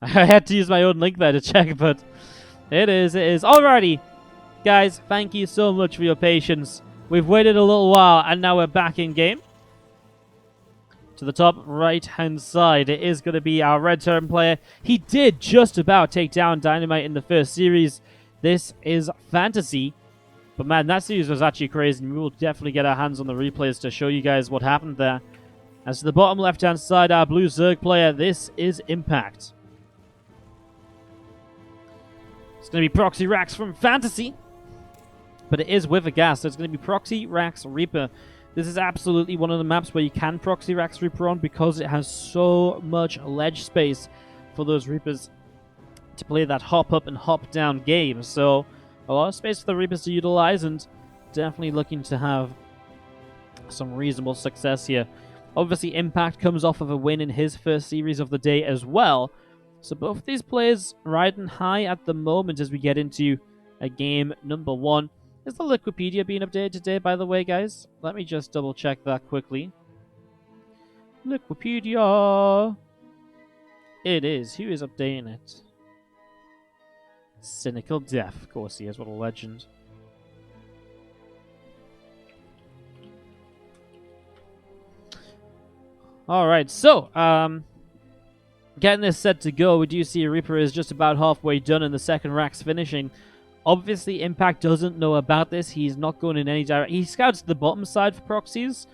I had to use my own link there to check, but it is. Alrighty, guys, thank you so much for your patience. We've waited a little while, and now we're back in game. To the top right-hand side, it is going to be our red turn player. He did just about take down Dynamite in the first series. This is FanTaSy. But man, that series was actually crazy, and we will definitely get our hands on the replays to show you guys what happened there. As to the bottom left-hand side, our blue Zerg player, this is Impact. It's going to be Proxy Rax from FanTaSy, but it is with a gas, so it's going to be Proxy Rax Reaper. This is absolutely one of the maps where you can Proxy Rax Reaper on because it has so much ledge space for those Reapers to play that hop up and hop down game. So a lot of space for the Reapers to utilize, and definitely looking to have some reasonable success here. Obviously, Impact comes off of a win in his first series of the day as well. So both of these players riding high at the moment as we get into a game number one. Is the Liquipedia being updated today, by the way, guys? Let me just double check that quickly. Liquipedia! It is. Who is updating it? Cynical Death. Of course he is. What a legend. Alright, so, getting this set to go, we do see Reaper is just about halfway done and the second rack's finishing. Obviously, Impact doesn't know about this. He's not going in any direction. He scouts the bottom side for proxies.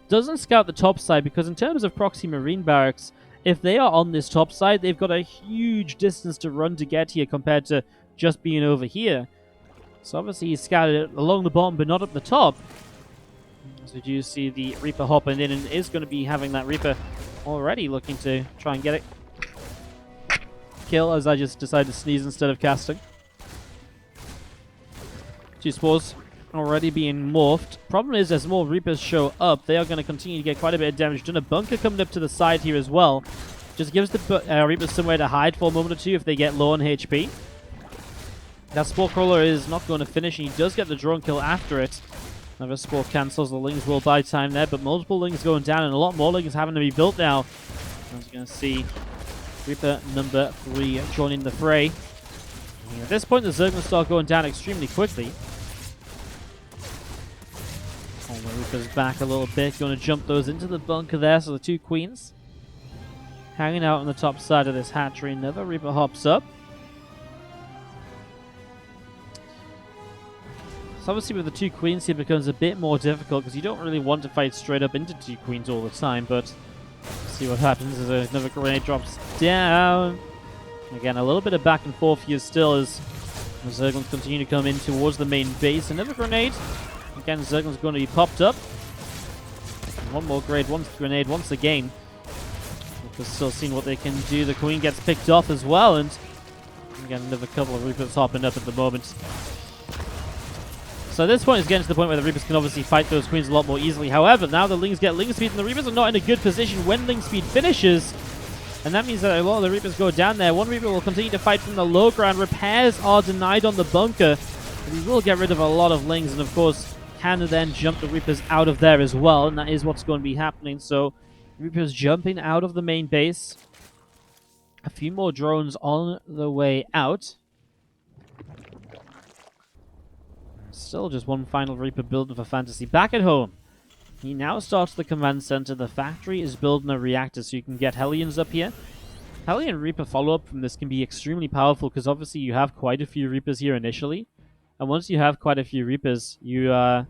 Doesn't scout the top side because in terms of proxy marine barracks, if they are on this top side, they've got a huge distance to run to get here compared to just being over here. So obviously he scouted it along the bottom but not up the top. So we do see the Reaper hopping in and is going to be having that Reaper already looking to try and get it. Kill as I just decided to sneeze instead of casting. Two spores already being morphed. Problem is, as more Reapers show up, they are going to continue to get quite a bit of damage done. A bunker coming up to the side here as well. Just gives the Reapers somewhere to hide for a moment or two if they get low on HP. That Spore Crawler is not going to finish, and he does get the drone kill after it. Another Spore cancels. The Lings will buy time there, but multiple Lings going down, and a lot more Lings having to be built now. As you're going to see Reaper number 3 joining the fray. And at this point, the Zerg will start going down extremely quickly. The Reaper's back a little bit, going to jump those into the bunker there, so the two Queens hanging out on the top side of this hatchery. Another Reaper hops up. So obviously with the two Queens here, it becomes a bit more difficult because you don't really want to fight straight up into two Queens all the time, but see what happens as another grenade drops down. Again, a little bit of back and forth here still as the Zerglings continue to come in towards the main base. Another grenade. Again, Zergling's going to be popped up. One more grenade once again. We're still seeing what they can do. The Queen gets picked off as well, and again, another couple of Reapers hopping up at the moment. So at this point, it's getting to the point where the Reapers can obviously fight those Queens a lot more easily. However, now the Lings get Ling Speed, and the Reapers are not in a good position when Ling Speed finishes. And that means that a lot of the Reapers go down there. One Reaper will continue to fight from the low ground. Repairs are denied on the bunker. But he will get rid of a lot of Lings, and of course, can then jump the Reapers out of there as well, and that is what's going to be happening. So, Reapers jumping out of the main base. A few more drones on the way out. Still just one final Reaper building for FanTaSy. Back at home, he now starts the command center. The factory is building a reactor so you can get Hellions up here. Hellion Reaper follow-up from this can be extremely powerful because obviously you have quite a few Reapers here initially. And once you have quite a few Reapers, you're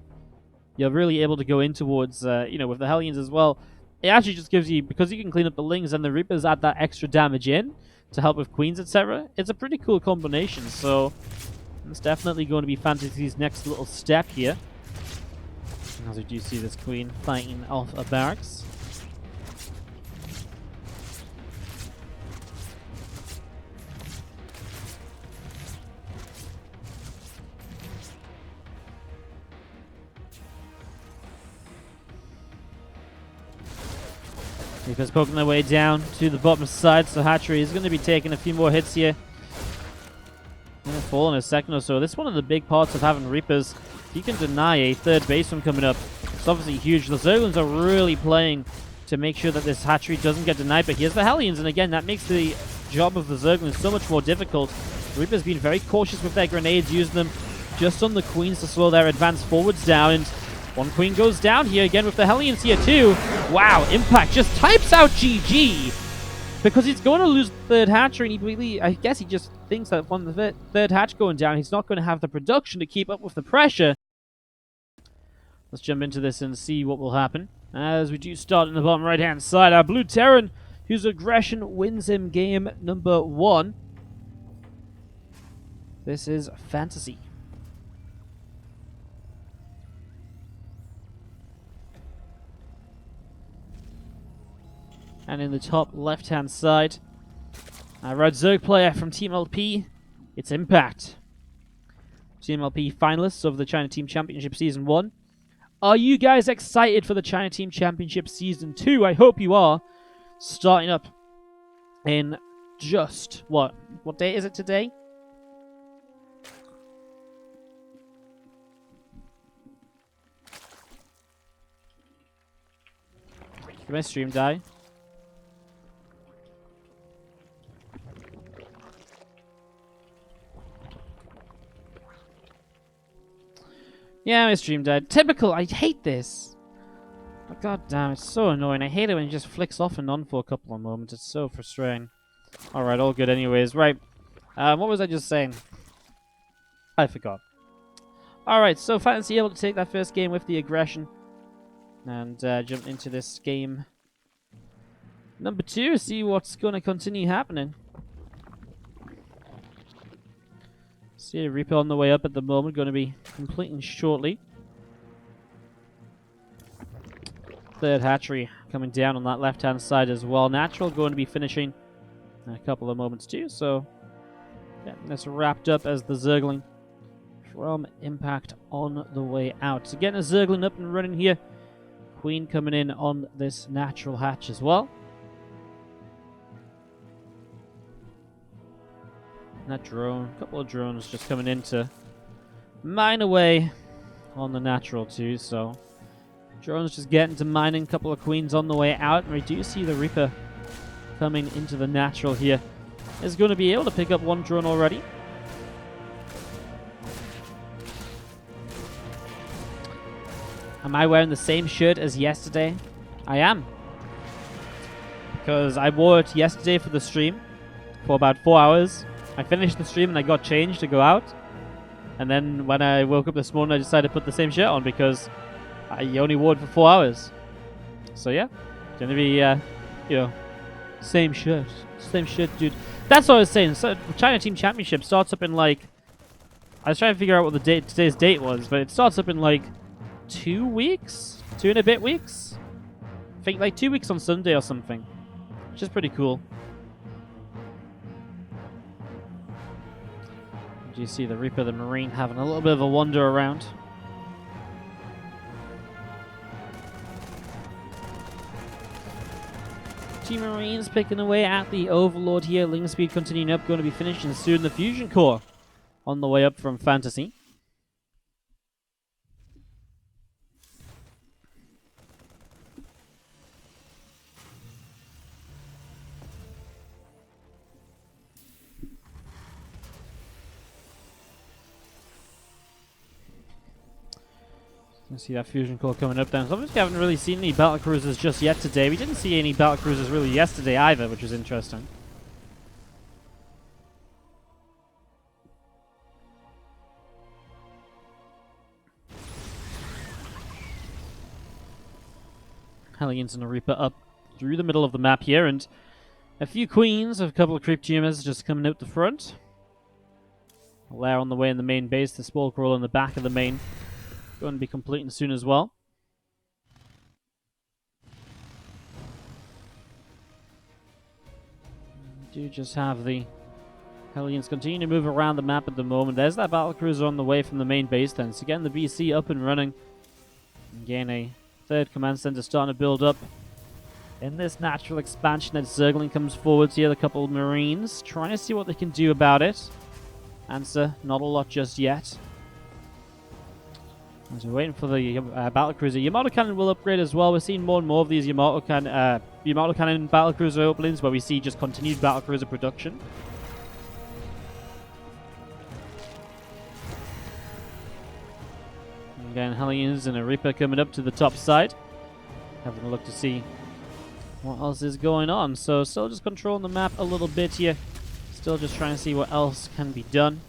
really able to go in towards, with the Hellions as well. It actually just gives you, because you can clean up the Lings and the Reapers add that extra damage in to help with Queens, etc. It's a pretty cool combination, so it's definitely going to be FanTaSy's next little step here. As we do see this Queen fighting off a barracks. Reapers poking their way down to the bottom side, so Hatchery is going to be taking a few more hits here. Going to fall in a second or so. This is one of the big parts of having Reapers. You can deny a third baseman coming up. It's obviously huge. The Zerglings are really playing to make sure that this Hatchery doesn't get denied, but here's the Hellions, and again, that makes the job of the Zerglings so much more difficult. Reaper's been very cautious with their grenades, using them just on the Queens to slow their advance forwards down, and one Queen goes down here again with the Hellions here too. Wow, Impact just types out GG because he's going to lose the third hatchery, and he really, I guess he just thinks that on the third hatch going down, he's not going to have the production to keep up with the pressure. Let's jump into this and see what will happen. As we do start in the bottom right-hand side, our Blue Terran, whose aggression wins him game number 1. This is FanTaSy. And in the top left-hand side, our Red Zerg player from Team LP, it's Impact. Team LP finalists of the China Team Championship Season 1. Are you guys excited for the China Team Championship Season 2? I hope you are. Starting up in just, what day is it today? Did my stream die? Yeah, my stream died. Typical, I hate this. Oh, God damn, it's so annoying. I hate it when it just flicks off and on for a couple of moments. It's so frustrating. Alright, all good anyways. Right. What was I just saying? I forgot. Alright, so FanTaSy able to take that first game with the aggression. And jump into this game number 2. See what's going to continue happening. See a Reaper on the way up at the moment, going to be completing shortly. Third hatchery coming down on that left-hand side as well. Natural going to be finishing in a couple of moments too, so getting this wrapped up as the Zergling from Impact on the way out. So getting a Zergling up and running here. Queen coming in on this natural hatch as well. That drone, a couple of drones just coming in to mine away on the natural too, so drones just getting to mining, a couple of Queens on the way out, and we do see the Reaper coming into the natural here. Is going to be able to pick up one drone already. Am I wearing the same shirt as yesterday? I am. Because I wore it yesterday for the stream for about 4 hours. I finished the stream and I got changed to go out. And then when I woke up this morning, I decided to put the same shirt on because I only wore it for 4 hours. So yeah, it's going to be, you know, same shirt. Same shirt, dude. That's what I was saying. So China Team Championship starts up in like... I was trying to figure out what the today's date was, but it starts up in like 2 weeks? 2 and a bit weeks? I think like 2 weeks on Sunday or something. Which is pretty cool. Do you see the Reaper, the Marine, having a little bit of a wander around? Team Marines picking away at the Overlord here. Ling speed continuing up, going to be finishing soon. The Fusion Core on the way up from FanTaSy. You see that Fusion Core coming up then. So obviously we haven't really seen any battlecruisers just yet today. We didn't see any battlecruisers really yesterday either, which was interesting. Hellions and a Reaper up through the middle of the map here, and a few Queens, a couple of Creep Tumors just coming out the front. A lair on the way in the main base, the Spore Crawl in the back of the main. Going to be completing soon as well. We do just have the Hellions continue to move around the map at the moment. There's that battlecruiser on the way from the main base then. So getting the BC up and running. Again, a third command center starting to build up. In this natural expansion that Zergling comes forward here, a couple of Marines trying to see what they can do about it. Answer, not a lot just yet. As we're waiting for the battlecruiser. Yamato Cannon will upgrade as well. We're seeing more and more of these Yamato Cannon Yamato Cannon battlecruiser openings where we see just continued battlecruiser production. Again, Hellions and a Reaper coming up to the top side. Having a look to see what else is going on. So still just controlling the map a little bit here. Still just trying to see what else can be done.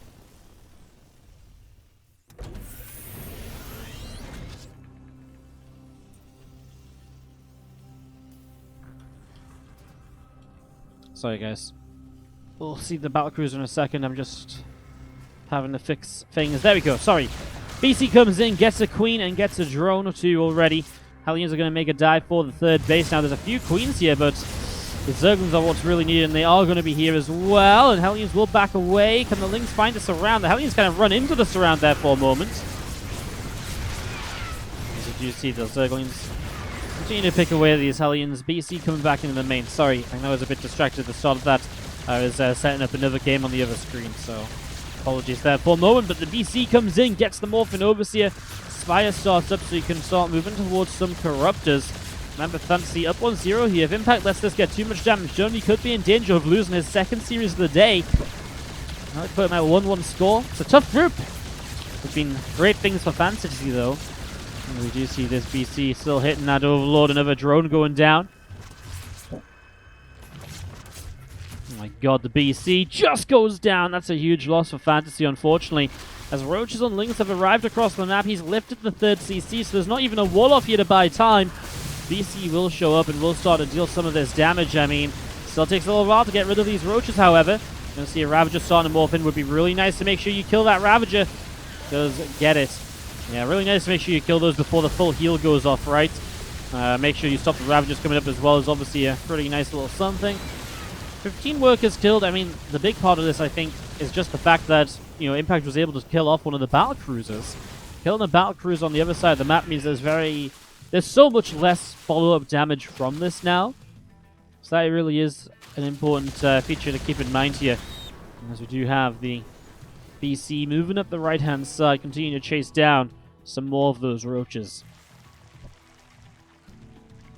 Sorry guys. We'll see the battlecruiser in a second. I'm just having to fix things. There we go. Sorry. BC comes in, gets a queen, and gets a drone or two already. Hellions are going to make a dive for the third base. Now, there's a few queens here, but the Zerglings are what's really needed, and they are going to be here as well. And Hellions will back away. Can the Lings find a surround? The Hellions kind of run into the surround there for a moment. As you do see, the Zerglings continue to pick away at these Hellions. BC coming back into the main. Sorry, I know I was a bit distracted at the start of that. I was setting up another game on the other screen, so apologies there for a moment, but the BC comes in, gets the Morphin Overseer. Spire starts up so you can start moving towards some Corruptors. Remember, FanTaSy up 1-0 here. If Impact lets this get too much damage done, he could be in danger of losing his second series of the day. I'll put him at a 1-1 score. It's a tough group. It's been great things for FanTaSy, though. And we do see this BC still hitting that Overlord. Another drone going down. Oh my god, the BC just goes down. That's a huge loss for FanTaSy, unfortunately. As Roaches on Lings have arrived across the map, he's lifted the third CC, so there's not even a wall off here to buy time. BC will show up and will start to deal some of this damage. I mean, still takes a little while to get rid of these Roaches, however. You're going to see a Ravager starting to morph in. Would be really nice to make sure you kill that Ravager. Does get it. Yeah, really nice to make sure you kill those before the full heal goes off, right? Make sure you stop the Ravagers coming up as well. Is obviously a pretty nice little something. 15 workers killed. I mean, the big part of this, I think, is just the fact that, you know, Impact was able to kill off one of the battle cruisers. Killing a battle cruiser on the other side of the map means there's so much less follow-up damage from this now. So that really is an important feature to keep in mind here. As we do have the BC moving up the right-hand side, continuing to chase down some more of those Roaches.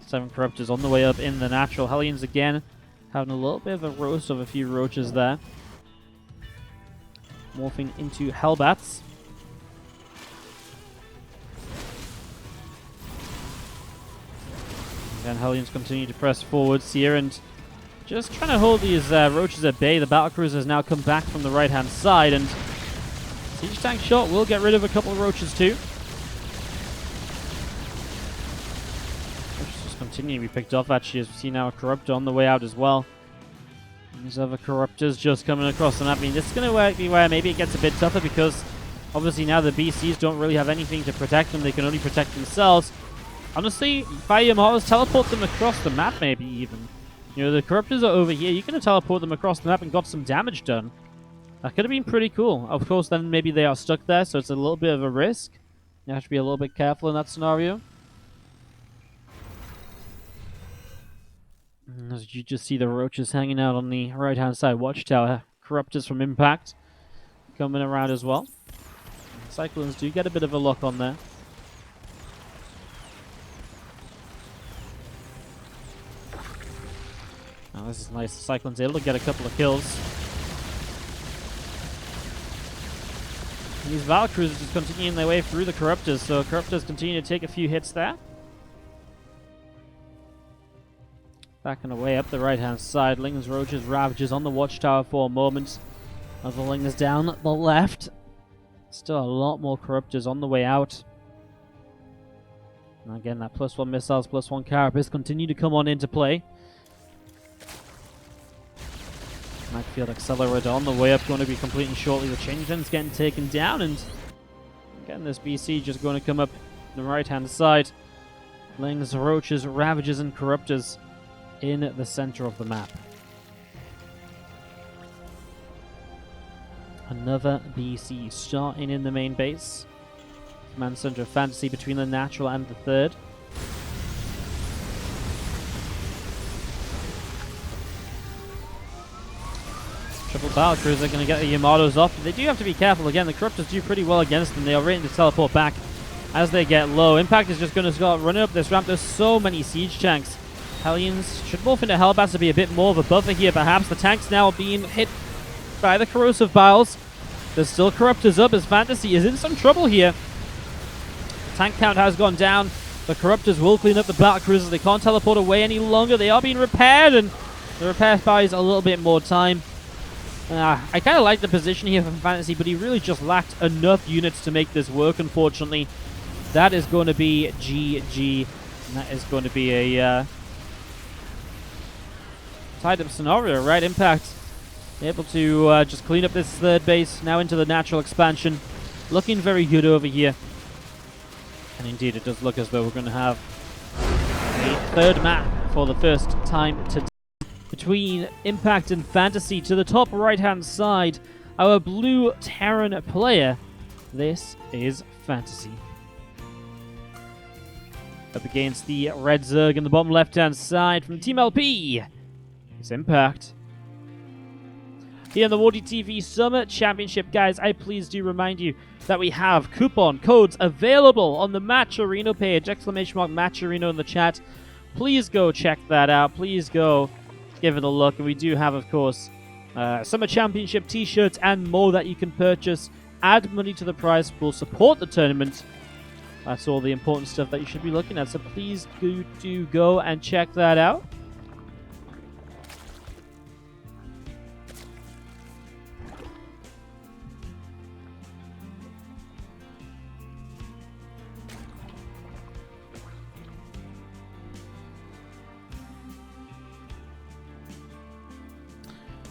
7 Corruptors on the way up in the natural. Hellions again having a little bit of a roast of a few Roaches there. Morphing into Hellbats. Again, Hellions continue to press forwards here and just trying to hold these Roaches at bay. The battlecruiser has now come back from the right-hand side, and Siege Tank Shot will get rid of a couple of Roaches too. Roaches just continue to be picked off actually, as we see now a Corruptor on the way out as well. These other Corruptors just coming across the map. I mean, this is going to be where maybe it gets a bit tougher, because obviously now the BCs don't really have anything to protect them. They can only protect themselves. Honestly, Fire Yamatos, teleport them across the map maybe even. You know, the Corruptors are over here. You can teleport them across the map and got some damage done. That could have been pretty cool. Of course, then maybe they are stuck there, so it's a little bit of a risk. You have to be a little bit careful in that scenario. As you just see the Roaches hanging out on the right-hand side watchtower. Corruptors from Impact coming around as well. Cyclones do get a bit of a lock on there. Now this is nice. Cyclone's able to get a couple of kills. And these Valkyries just continuing their way through the Corruptors, so Corruptors continue to take a few hits there. Backing away up the right-hand side. Lings, Roaches, Ravagers on the watchtower for a moment. Another Lings down the left. Still a lot more Corruptors on the way out. And again, that +1 missiles, +1 Carapace continue to come on into play. Field Accelerator on the way up, going to be completing shortly. The Changeling's getting taken down, and again, this BC just going to come up the right-hand side. Lings, Roaches, Ravagers, and Corruptors in the center of the map. Another BC starting in the main base. Command center of FanTaSy between the natural and the third. Triple Battlecruiser are going to get the Yamatos off. They do have to be careful. Again, the Corruptors do pretty well against them. They are ready to teleport back as they get low. Impact is just going to start running up this ramp. There's so many siege tanks Hellions should morph into Hellbats to be a bit more of a buffer here, perhaps. The tank's now being hit by the Corrosive Biles. There's still Corruptors up as FanTaSy is in some trouble here. The tank count has gone down. The Corruptors will clean up the Battlecruisers. They can't teleport away any longer. They are being repaired, and the repair buys a little bit more time. I kind of like the position here from FanTaSy, but he really just lacked enough units to make this work, unfortunately. That is going to be GG. And that is going to be a tied-up scenario, right? Impact able to just clean up this third base, now into the natural expansion. Looking very good over here. And indeed, it does look as though we're going to have a third map for the first time today. Between Impact and FanTaSy, to the top right-hand side, our blue Terran player. This is FanTaSy. Up against the red Zerg in the bottom left-hand side from Team LP. It's Impact. Here in the WardiTV Summer Championship, guys, I please do remind you that we have coupon codes available on the Matcherino page, ! Matcherino in the chat. Please go check that out. Please go give it a look. And we do have, of course, Summer Championship t-shirts and more that you can purchase. Add money to the prize pool. Support the tournament. That's all the important stuff that you should be looking at. So please do go and check that out.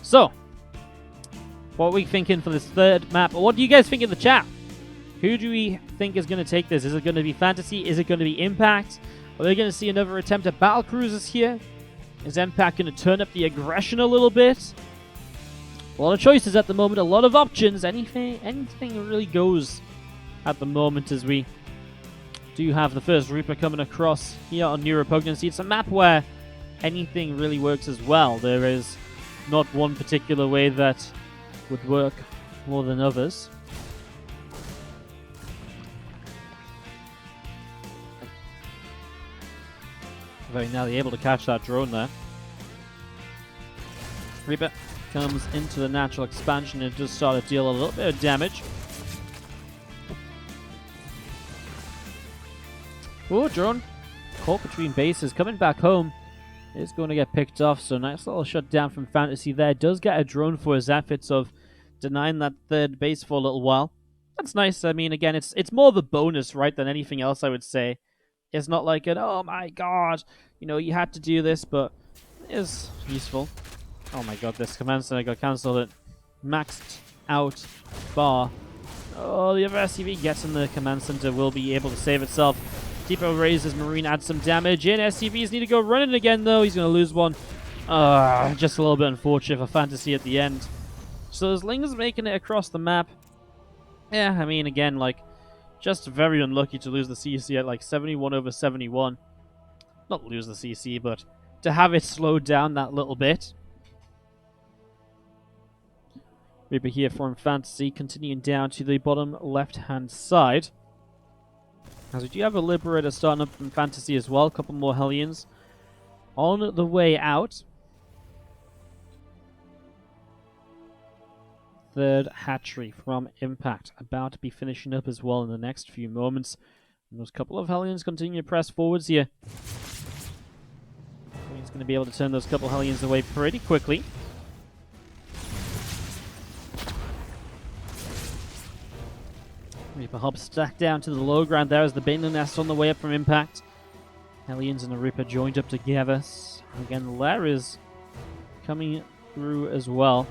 So, what are we thinking for this third map? What do you guys think in the chat? Who do we think is going to take this? Is it going to be FanTaSy? Is it going to be Impact? Are they going to see another attempt at battle cruisers here? Is Impact going to turn up the aggression a little bit? A lot of choices at the moment, a lot of options. Anything really goes at the moment, as we do have the first Reaper coming across here on New Repugnancy. It's a map where anything really works as well. There is not one particular way that would work more than others. Very nearly able to catch that drone there. Reaper comes into the natural expansion and just start to deal a little bit of damage. Oh, drone caught between bases, coming back home. Is going to get picked off, so nice little shutdown from FanTaSy there. Does get a drone for his efforts of denying that third base for a little while. That's nice. I mean, again, it's more of a bonus, right, than anything else, I would say. It's not like an, oh my god, you know, you had to do this, but it is useful. Oh my god, this command center got cancelled at maxed out bar. Oh, the other SCV gets in the command center, will be able to save itself. Depot raises Marine, adds some damage in. SCVs need to go running again, though. He's going to lose one. Just a little bit unfortunate for FanTaSy at the end. So there's Ling's making it across the map. Yeah, I mean, again, like, just very unlucky to lose the CC at, like, 71 over 71. Not lose the CC, but to have it slowed down that little bit. Reaper here from FanTaSy, continuing down to the bottom left-hand side. As we do have a Liberator starting up from FanTaSy as well. A couple more Hellions on the way out. Third hatchery from Impact about to be finishing up as well in the next few moments. And those couple of Hellions continue to press forwards here. He's going to be able to turn those couple Hellions away pretty quickly. Reaper Hub stacked down to the low ground there as the Baneling Nest on the way up from Impact. Hellions and the Reaper joined up together. Again, the Lair is coming through as well.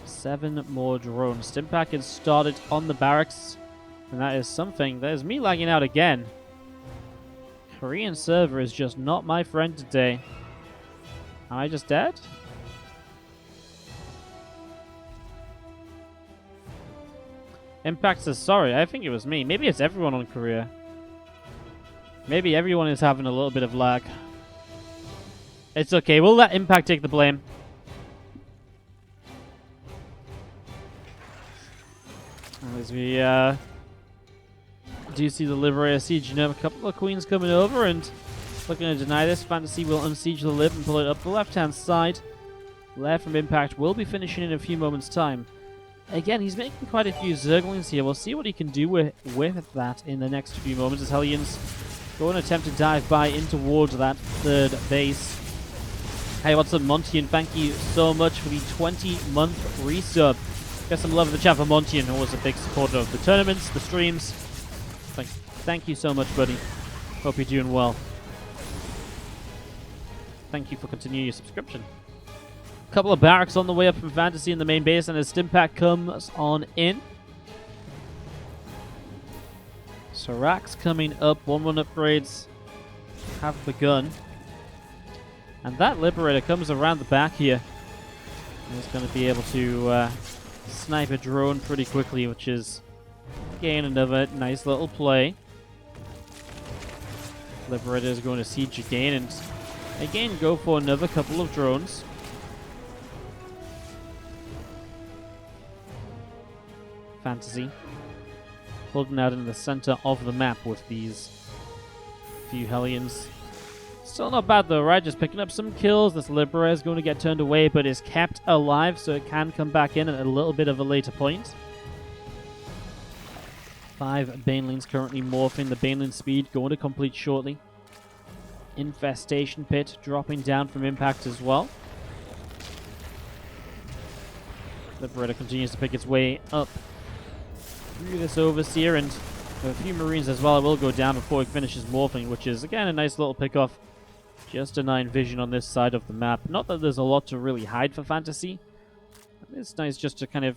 7 more drones. Stimpack has started on the barracks, and that is something. That is me lagging out again. Korean server is just not my friend today. Am I just dead? Impact says sorry. I think it was me. Maybe it's everyone on Korea. Maybe everyone is having a little bit of lag. It's okay. We'll let Impact take the blame. As we do see the Liberator siege, you know, a couple of queens coming over, and Looking to deny this. FanTaSy will unsiege the lip and pull it up the left-hand side. Left from Impact will be finishing in a few moments' time. Again, he's making quite a few Zerglings here. We'll see what he can do with that in the next few moments as Hellions go and attempt to dive by in towards that third base. Hey, what's up, Monty? And thank you so much for the 20-month resub. Get some love in the chat for Monty, and always a big supporter of the tournaments, the streams. Thank you so much, buddy. Hope you're doing well. Thank you for continuing your subscription. A couple of barracks on the way up from FanTaSy in the main base, and as Stimpack comes on in. So racks coming up, 1-1 upgrades have begun. And that Liberator comes around the back here. And is going to be able to snipe a drone pretty quickly, which is, again, another nice little play. Liberator is going to siege again, and again go for another couple of drones. FanTaSy holding out in the center of the map with these few Hellions. Still not bad though, right? Just picking up some kills. This Liberator is going to get turned away, but is kept alive, so it can come back in at a little bit of a later point. 5 Banelings currently morphing. The Baneling speed going to complete shortly. Infestation Pit dropping down from Impact as well. Liberator continues to pick its way up through this Overseer, and a few Marines as well. It will go down before it finishes morphing, which is, again, a nice little pickoff. Just denying vision on this side of the map. Not that there's a lot to really hide for FanTaSy. It's nice just to kind of,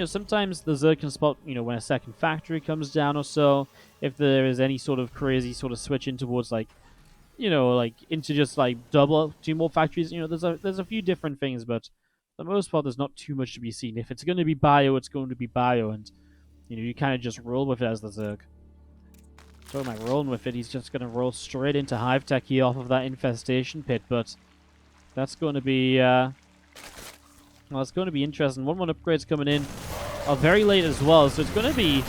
sometimes the Zerg can spot, when a second factory comes down or so. If there is any sort of crazy sort of switch in towards, into just, double 2 more factories. There's a few different things, but for the most part, there's not too much to be seen. If it's going to be bio, it's going to be bio, and you kind of just roll with it as the Zerg. Talking about rolling with it, he's just going to roll straight into Hive Tech here off of that Infestation Pit, but that's going to be, it's going to be interesting. 1-1 upgrades coming in are very late as well, so it's going to be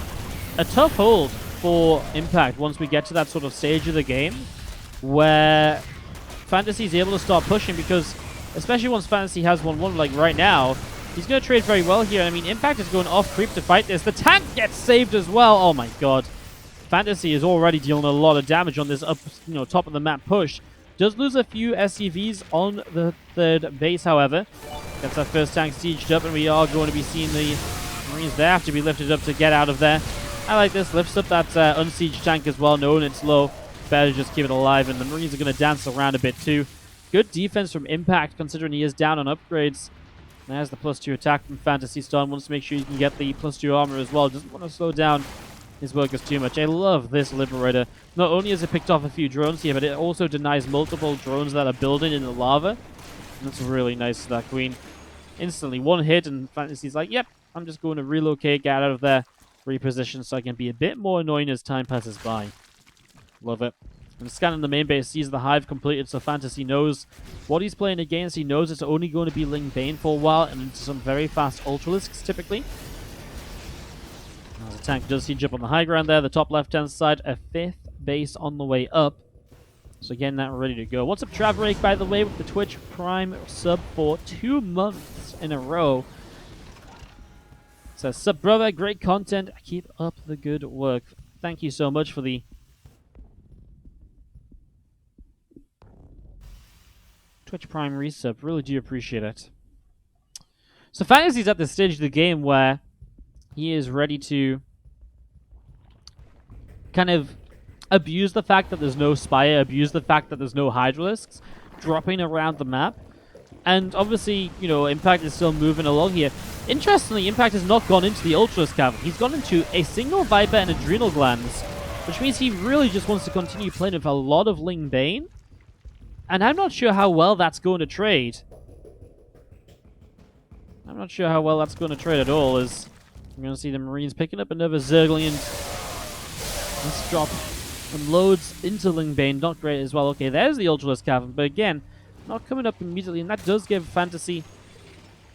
a tough hold for Impact once we get to that sort of stage of the game where FanTaSy is able to start pushing, because especially once FanTaSy has 1-1, like right now, he's going to trade very well here. I mean, Impact is going off creep to fight this. The tank gets saved as well. Oh my god. FanTaSy is already dealing a lot of damage on this up, top of the map push. Does lose a few SCVs on the third base, however. Gets that first tank sieged up, and we are going to be seeing the Marines there have to be lifted up to get out of there. I like this. Lifts up that unsieged tank as well, knowing it's low. Better just keep it alive, and the Marines are going to dance around a bit too. Good defense from Impact, considering he is down on upgrades. There's the +2 attack from FanTaSy Star. Wants to make sure you can get the +2 armor as well. Doesn't want to slow down his workers too much. I love this Liberator. Not only has it picked off a few drones here, but it also denies multiple drones that are building in the lava. That's really nice, that Queen. Instantly, one hit, and FanTaSy's like, yep, I'm just going to relocate, get out of there, reposition, so I can be a bit more annoying as time passes by. Love it. And scanning the main base, sees the Hive completed, so FanTaSy knows what he's playing against. He knows it's only going to be Ling Bane for a while, and into some very fast Ultralisks, typically. Now, the tank does siege up on the high ground there. The top left-hand side, a 5th base on the way up. So getting that ready to go. What's up, Travrake, by the way, with the Twitch Prime sub for 2 months in a row. Says, sub brother, great content. Keep up the good work. Thank you so much for the Twitch Prime resub. Really do appreciate it. So FanTaSy's at this stage of the game where he is ready to kind of abuse the fact that there's no Spire, abuse the fact that there's no Hydralisks dropping around the map. And obviously, Impact is still moving along here. Interestingly, Impact has not gone into the Ultralisk Cavern. He's gone into a single Viper and Adrenal Glands, which means he really just wants to continue playing with a lot of Ling Bane. And I'm not sure how well that's going to trade. I'm not sure how well that's going to trade at all, as I'm going to see the Marines picking up another Zerglian. Let's drop some loads into Ling Bane. Not great as well. Okay, there's the Ultralisk Cavern, but again, not coming up immediately, and that does give FanTaSy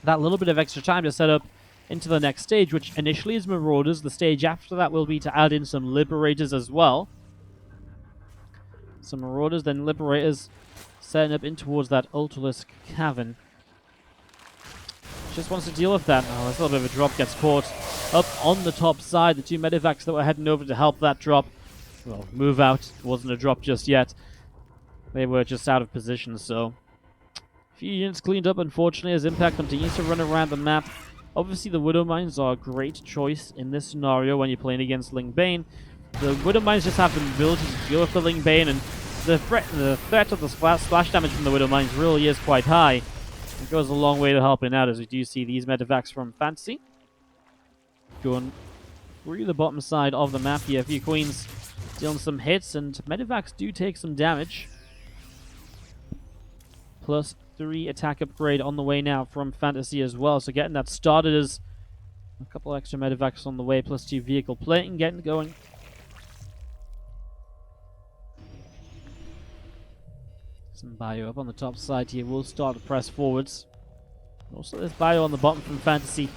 that little bit of extra time to set up into the next stage, which initially is Marauders. The stage after that will be to add in some Liberators as well. Some Marauders, then Liberators setting up in towards that Ultralisk cavern. Just wants to deal with that. Oh, this little bit of a drop gets caught up on the top side. The 2 Medivacs that were heading over to help that drop, well, move out. It wasn't a drop just yet. They were just out of position, so a few units cleaned up, unfortunately, as Impact continues to run around the map. Obviously, the Widow Mines are a great choice in this scenario when you're playing against Ling Bane. The Widow Mines just have the ability to deal with the Ling Bane, and the threat of the splash damage from the Widow Mines really is quite high. It goes a long way to helping out, as we do see these Medivacs from FanTaSy going through the bottom side of the map here. A few Queens dealing some hits, and Medivacs do take some damage. +3 attack upgrade on the way now from FanTaSy as well, so getting that started is a couple extra Medivacs on the way, +2 vehicle plating getting going. Some bio up on the top side here will start to press forwards. Also, there's bio on the bottom from FanTaSy.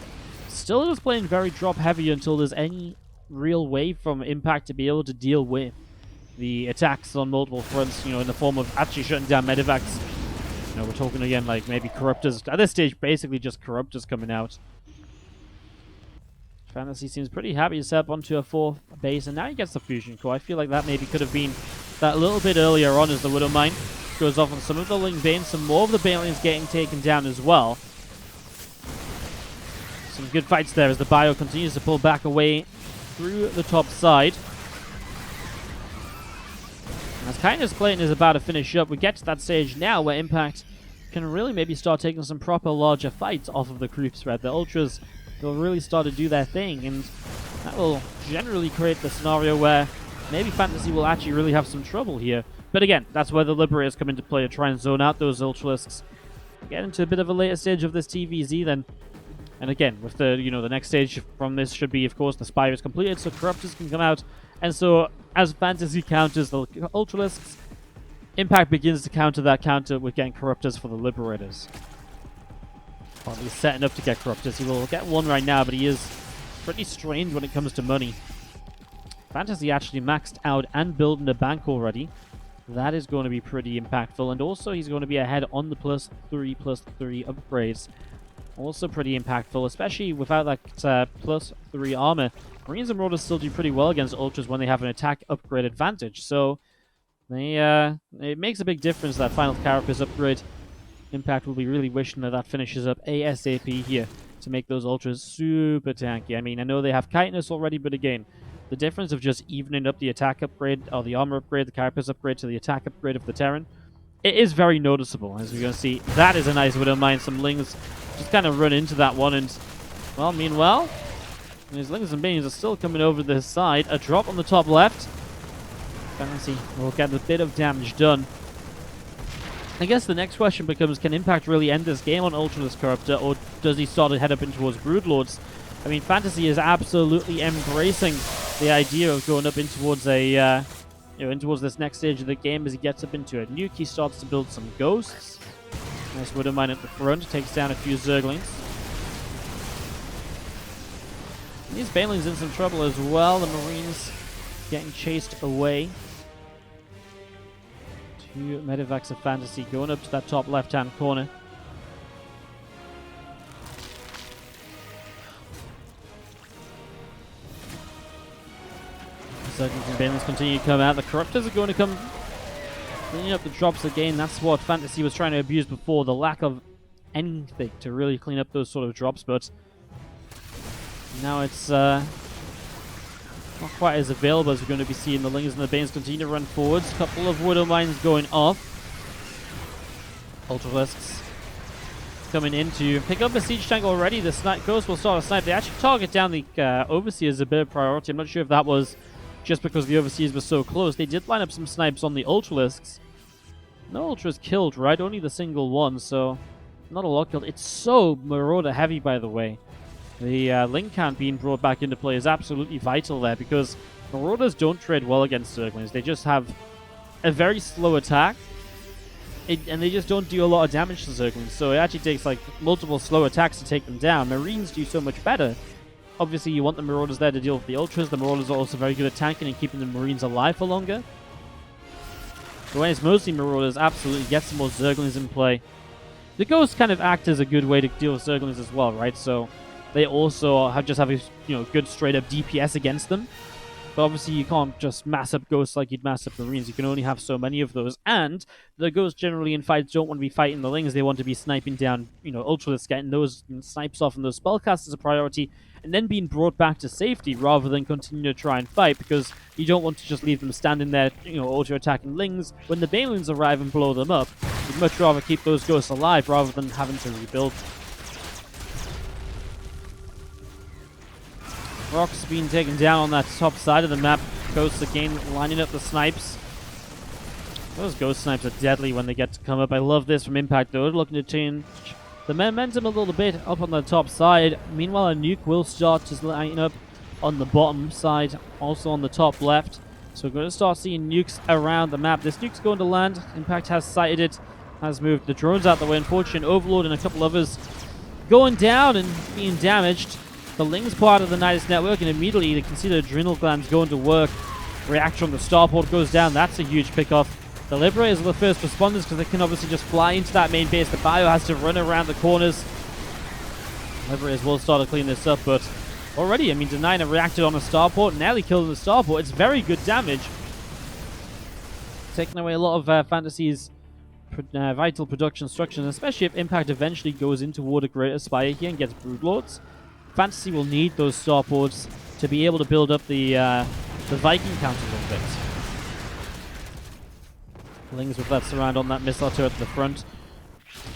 Still just playing very drop heavy until there's any real way from Impact to be able to deal with the attacks on multiple fronts, in the form of actually shutting down Medivacs. We're talking again like maybe Corruptors. At this stage, basically just Corruptors coming out. FanTaSy seems pretty happy to set up onto a 4th base, and now he gets the Fusion Core. I feel like that maybe could have been that little bit earlier on as the Widow Mine goes off on some of the Ling Bane, some more of the Banelings getting taken down as well. Some good fights there as the bio continues to pull back away through the top side. As Kindness Plating is about to finish up, we get to that stage now where Impact can really maybe start taking some proper larger fights off of the creep spread. The Ultras will really start to do their thing, and that will generally create the scenario where maybe FanTaSy will actually really have some trouble here. But again, that's where the Liberators come into play to try and zone out those Ultralisks. Get into a bit of a later stage of this TvZ then. And again, with the the next stage from this should be, of course, the Spire is completed, so Corruptors can come out. And so, as FanTaSy counters the Ultralisks, Impact begins to counter that counter with getting Corruptors for the Liberators. Or at least setting up to get Corruptors. He will get one right now, but he is pretty strange when it comes to money. FanTaSy actually maxed out and building a bank already. That is going to be pretty impactful. And also, he's going to be ahead on the +3/+3 upgrades. Also pretty impactful, especially without that +3 armor. Marines and Marauders still do pretty well against Ultras when they have an attack upgrade advantage. So, it makes a big difference, that final Carapace upgrade. Impact will be really wishing that finishes up ASAP here to make those Ultras super tanky. I mean, I know they have Chitinous already, but again, the difference of just evening up the attack upgrade, or the armor upgrade, the Carapace upgrade to the attack upgrade of the Terran, it is very noticeable. As we're going to see, that is a nice Widow Mine. Some Lings just kind of run into that one, and, well, meanwhile, these Lings and Banes are still coming over this side. A drop on the top left. FanTaSy will get a bit of damage done. I guess the next question becomes, can Impact really end this game on Ultralisk Corruptor, or does he start to head up in towards Broodlords? I mean, FanTaSy is absolutely embracing the idea of going up in towards a, in towards this next stage of the game. As he gets up into a nuke, he starts to build some ghosts. Nice Widow Mine at the front, takes down a few Zerglings. And these Banelings in some trouble as well. The Marines getting chased away. 2 Medivacs of FanTaSy going up to that top left-hand corner. Zerglings and Banelings continue to come out. The Corruptors are going to come cleaning up the drops again. That's what FanTaSy was trying to abuse before, the lack of anything to really clean up those sort of drops, but now it's not quite as available as we're going to be seeing. The Lings and the Banes continue to run forwards. A couple of Widow Mines going off. Ultralisks coming in to pick up a siege tank already. The Ghost will start a snipe. They actually target down the Overseers a bit of priority. I'm not sure if that was just because the Overseers were so close. They did line up some snipes on the Ultralisks. No Ultras killed, right? Only the single one, so not a lot killed. It's so Marauder heavy, by the way. The link count being brought back into play is absolutely vital there, because Marauders don't trade well against Zerglings. They just have a very slow attack, and they just don't do a lot of damage to Zerglings. So it actually takes like multiple slow attacks to take them down. Marines do so much better. Obviously, you want the Marauders there to deal with the Ultras. The Marauders are also very good at tanking and keeping the Marines alive for longer. But when it's mostly Marauders, absolutely get some more Zerglings in play. The Ghosts kind of act as a good way to deal with Zerglings as well, right? So they also have a good straight up DPS against them. But obviously you can't just mass up Ghosts like you'd mass up Marines. You can only have so many of those. And the Ghosts generally in fights don't want to be fighting the Lings. They want to be sniping down, Ultralisks, getting those snipes off and those spellcasters a priority, and then being brought back to safety rather than continue to try and fight, because you don't want to just leave them standing there, auto-attacking Lings. When the Banelings arrive and blow them up, you'd much rather keep those Ghosts alive rather than having to rebuild them. Rock's being taken down on that top side of the map. Ghosts again lining up the snipes. Those Ghost snipes are deadly when they get to come up. I love this from Impact though, looking to change the momentum a little bit up on the top side. Meanwhile, a nuke will start to line up on the bottom side, also on the top left. So we're going to start seeing nukes around the map. This nuke's going to land. Impact has sighted it, has moved the drones out the way. Unfortunate Overlord and a couple others going down and being damaged. The Ling's part of the Nidus network, and immediately you can see the adrenal glands going to work. Reactor on the starport goes down. That's a huge pickoff. The Liberators are the first responders because they can obviously just fly into that main base. The Bio has to run around the corners. Liberators will start to clean this up, but already, denying a reactor on a starport, nearly killing the starport. It's very good damage. Taking away a lot of FanTaSy's vital production structures, especially if Impact eventually goes in toward a greater spire here and gets Broodlords. FanTaSy will need those starports to be able to build up the Viking count a little bit. Lings with that surround on that missile turret at the front.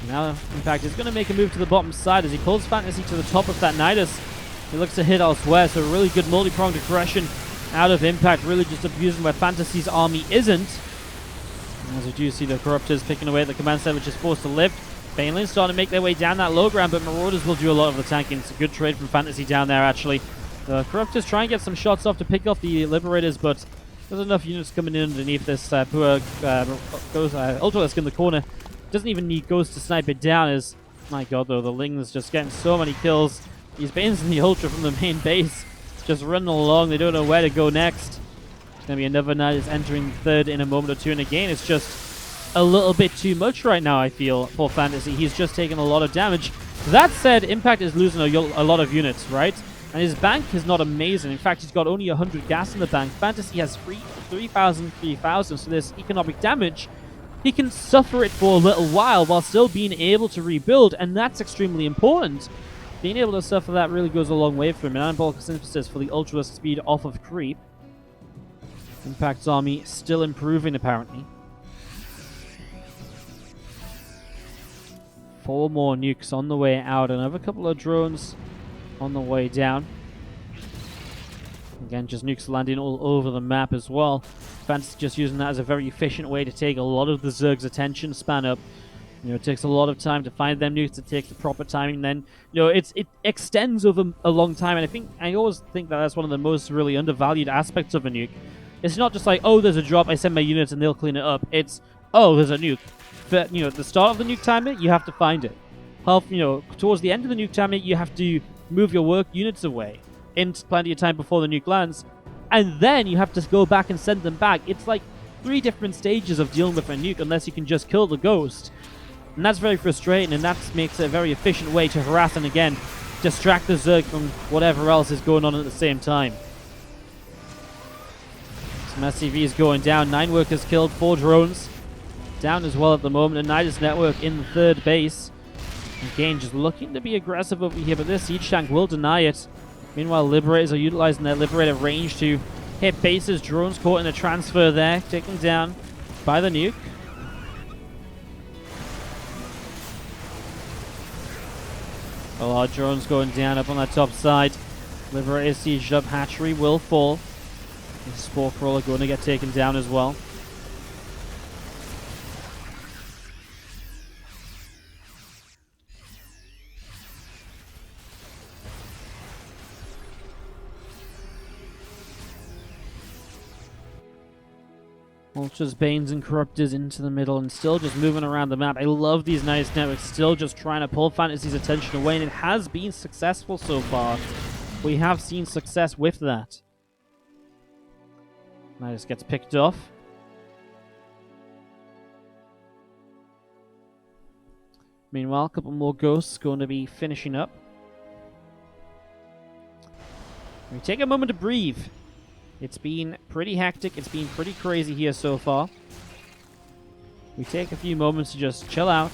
Now Impact is going to make a move to the bottom side as he pulls FanTaSy to the top of that Nidus. He looks to hit elsewhere, so really good multi-pronged aggression out of Impact, really just abusing where FanTaSy's army isn't. As we do see the Corruptors picking away at the command center, which is forced to lift. Banelings starting to make their way down that low ground, but Marauders will do a lot of the tanking. It's a good trade from FanTaSy down there, actually. The Corruptors try and get some shots off to pick off the Liberators, but there's enough units coming in underneath this poor Ultralisk in the corner. Doesn't even need Ghost to snipe it down, as, my god though, the Ling's just getting so many kills. These Banes and the Ultra from the main base just running along. They don't know where to go next. There's going to be another Nidus entering third in a moment or two, and again, it's just a little bit too much right now, I feel, for FanTaSy. He's just taking a lot of damage. That said, Impact is losing a lot of units, right? And his bank is not amazing. In fact, he's got only 100 gas in the bank. FanTaSy has 3,000, so there's economic damage. He can suffer it for a little while still being able to rebuild, and that's extremely important. Being able to suffer that really goes a long way for him. An Anabolic Synthesis for the Ultralisk speed off of creep. Impact's army still improving, apparently. 4 more nukes on the way out. Another couple of drones on the way down. Again, just nukes landing all over the map as well. FanTaSy just using that as a very efficient way to take a lot of the Zerg's attention span up. It takes a lot of time to find them nukes, to take the proper timing. Then, it extends over a long time. And I always think that that's one of the most really undervalued aspects of a nuke. It's not just like, oh, there's a drop, I send my units and they'll clean it up. It's, oh, there's a nuke. But, at the start of the nuke timer, you have to find it. Towards the end of the nuke timer, you have to move your work units away in plenty of time before the nuke lands. And then you have to go back and send them back. It's like 3 different stages of dealing with a nuke unless you can just kill the Ghost. And that's very frustrating, and that makes it a very efficient way to harass and, again, distract the Zerg from whatever else is going on at the same time. Some SCVs going down. 9 workers killed, 4 drones down as well at the moment. A Nidus network in the third base. Again, just looking to be aggressive over here, but this siege tank will deny it. Meanwhile, Liberators are utilizing their Liberator range to hit bases. Drones caught in a transfer there, taken down by the nuke. A lot of drones going down up on that top side. Liberators sieged up. Hatchery will fall. The Spore Crawler going to get taken down as well. Ultras, Banes, and Corruptors into the middle and still just moving around the map. I love these Nidus networks, still just trying to pull FanTaSy's attention away, and it has been successful so far. We have seen success with that. Nidus gets picked off. Meanwhile, a couple more ghosts going to be finishing up. We take a moment to breathe. It's been pretty hectic. It's been pretty crazy here so far. We take a few moments to just chill out,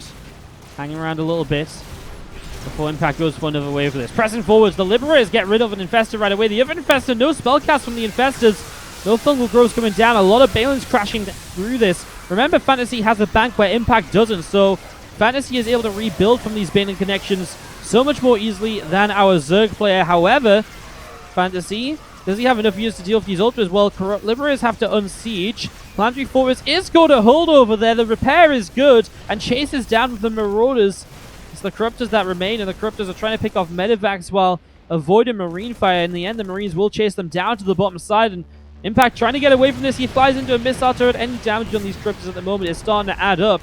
hang around a little bit, before Impact goes for another wave of this. Pressing forwards, the Liberators get rid of an Infestor right away. The other Infestor, no spellcast from the Infestors. No Fungal Growths coming down. A lot of Balins crashing through this. Remember, FanTaSy has a bank where Impact doesn't, so FanTaSy is able to rebuild from these Balin connections so much more easily than our Zerg player. However, FanTaSy, does he have enough units to deal with these Ultras? Well, Corrupt Liberators have to unsiege. Planetary Fortress is going to hold over there. The repair is good, and chases down with the Marauders. It's the Corruptors that remain, and the Corruptors are trying to pick off Medivacs while avoiding Marine fire. In the end, the Marines will chase them down to the bottom side, and Impact trying to get away from this. He flies into a missile turret. Any damage on these Corruptors at the moment is starting to add up.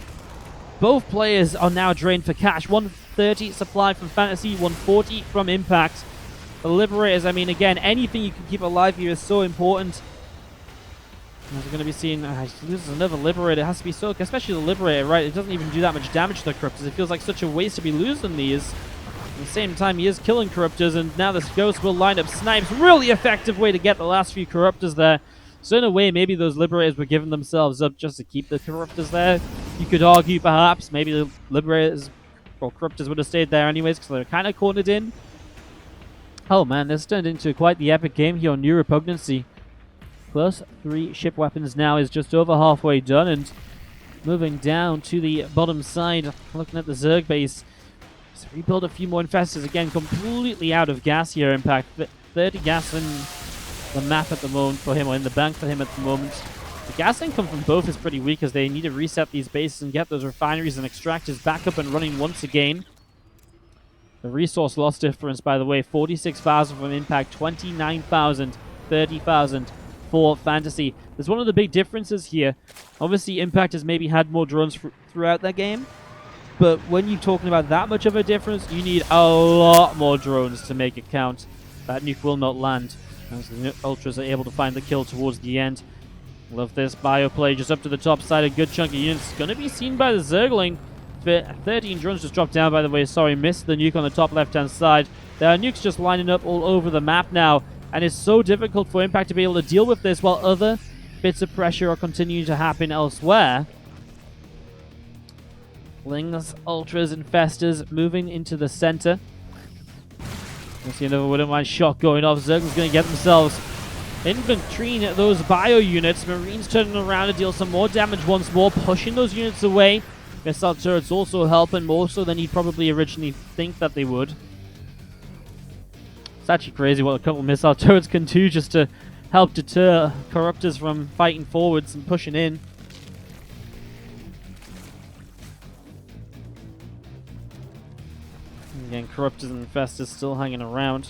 Both players are now drained for cash. 130 supplied from FanTaSy, 140 from Impact. The Liberators, I mean, again, anything you can keep alive here is so important. As we're going to be seeing, he loses another Liberator. It has to be so, especially the Liberator, right? It doesn't even do that much damage to the Corruptors. It feels like such a waste to be losing these. At the same time, he is killing Corruptors, and now this Ghost will line up snipes. Really effective way to get the last few Corruptors there. So in a way, maybe those Liberators were giving themselves up just to keep the Corruptors there. You could argue, perhaps, maybe the Liberators or Corruptors would have stayed there anyways, because they were kind of cornered in. Oh man, this turned into quite the epic game here on New Repugnancy. Plus 3 ship weapons now is just over halfway done, and moving down to the bottom side, looking at the Zerg base. So rebuild a few more Infestors. Again, completely out of gas here, Impact. 30 gas in the map at the moment for him, or in the bank for him at the moment. The gas income from both is pretty weak, as they need to reset these bases and get those refineries and extractors back up and running once again. The resource loss difference, by the way, 46,000 from Impact, 29,000, 30,000 for FanTaSy. There's one of the big differences here. Obviously, Impact has maybe had more drones throughout their game, but when you're talking about that much of a difference, you need a lot more drones to make it count. That nuke will not land, as the Ultras are able to find the kill towards the end. Love this bio play just up to the top side. A good chunk of units going to be seen by the Zergling. 13 drones just dropped down, by the way. Sorry, missed the nuke on the top left-hand side. There are nukes just lining up all over the map now, and it's so difficult for Impact to be able to deal with this while other bits of pressure are continuing to happen elsewhere. Lings, Ultras, Infestors moving into the center. We'll see another Wooden Mine shot going off. Zergling's going to get themselves infantrying those bio units. Marines turning around to deal some more damage once more, pushing those units away. Missile turrets also helping more so than he'd probably originally think that they would. It's actually crazy what a couple missile turrets can do just to help deter Corruptors from fighting forwards and pushing in. Again, Corruptors and Infestors still hanging around.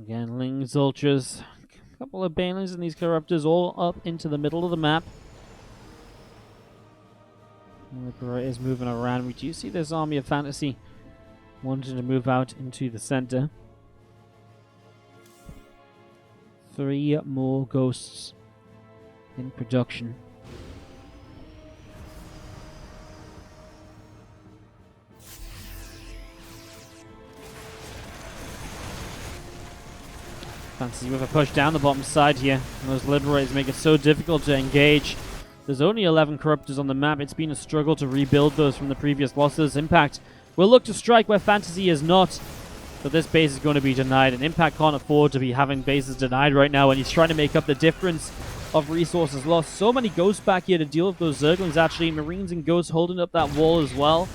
Again, Lings, Ultras, a couple of Banelings and these Corruptors all up into the middle of the map. Liberators moving around. We do see this army of FanTaSy wanting to move out into the center. 3 more ghosts in production. FanTaSy with a push down the bottom side here. And those Liberators make it so difficult to engage. There's only 11 Corruptors on the map. It's been a struggle to rebuild those from the previous losses. Impact will look to strike where FanTaSy is not. But this base is going to be denied. And Impact can't afford to be having bases denied right now when he's trying to make up the difference of resources lost. So many ghosts back here to deal with those Zerglings, actually. Marines and ghosts holding up that wall as well.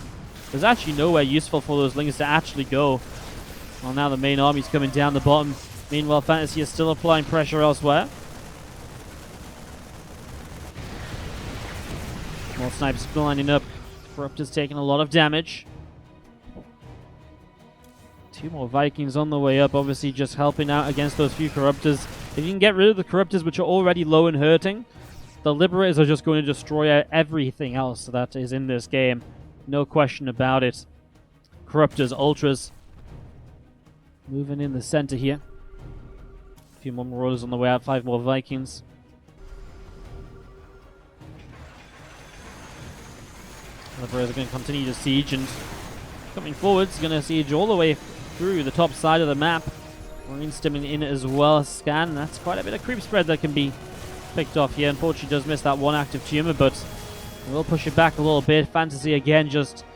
There's actually nowhere useful for those Lings to actually go. Well, now the main army's coming down the bottom. Meanwhile, FanTaSy is still applying pressure elsewhere. More snipers lining up. Corruptors taking a lot of damage. 2 more Vikings on the way up, obviously just helping out against those few Corruptors. If you can get rid of the Corruptors, which are already low and hurting, the Liberators are just going to destroy everything else that is in this game. No question about it. Corruptors, Ultras, moving in the center here. few more Marauders on the way out, 5 more Vikings. Liberators are going to continue to siege, and coming forwards, going to siege all the way through the top side of the map. Marines stimming in as well as scan. That's quite a bit of creep spread that can be picked off here. Unfortunately, does miss that one active tumor, but we'll push it back a little bit. FanTaSy again just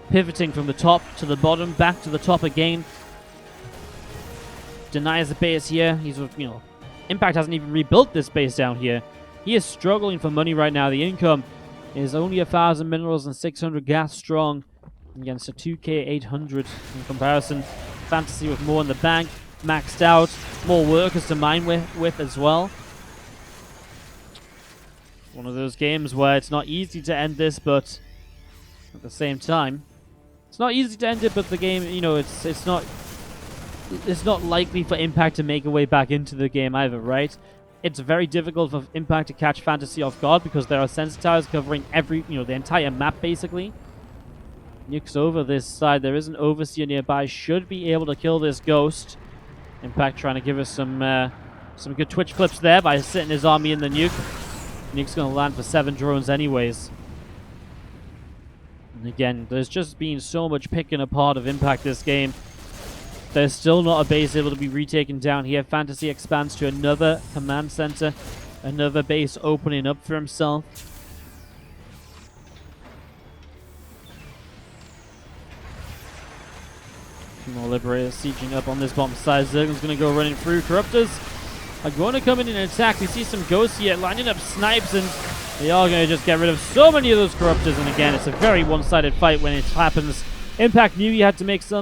pivoting from the top to the bottom, back to the top again. Denies the base here. He's, Impact hasn't even rebuilt this base down here. He is struggling for money right now. The income is only 1,000 minerals and 600 gas strong against a 2k 800 in comparison. FanTaSy with more in the bank, maxed out, more workers to mine with as well. One of those games where it's not easy to end this, but at the same time, it's not easy to end it, but the game, it's not likely for Impact to make a way back into the game either, right? It's very difficult for Impact to catch FanTaSy off guard because there are sensitives covering the entire map basically. Nukes over this side. There is an Overseer nearby. Should be able to kill this Ghost. Impact trying to give us some good Twitch clips there by sitting his army in the nuke. Nuke's going to land for 7 drones anyways. And again, there's just been so much picking apart of Impact this game. There's still not a base able to be retaken down here. FanTaSy expands to another command center. Another base opening up for himself. A few more Liberators sieging up on this bottom side. Zerglin's going to go running through. Corruptors are going to come in and attack. We see some Ghosts here lining up snipes, and they are going to just get rid of so many of those Corruptors. And again, it's a very one-sided fight when it happens. Impact knew he had to make some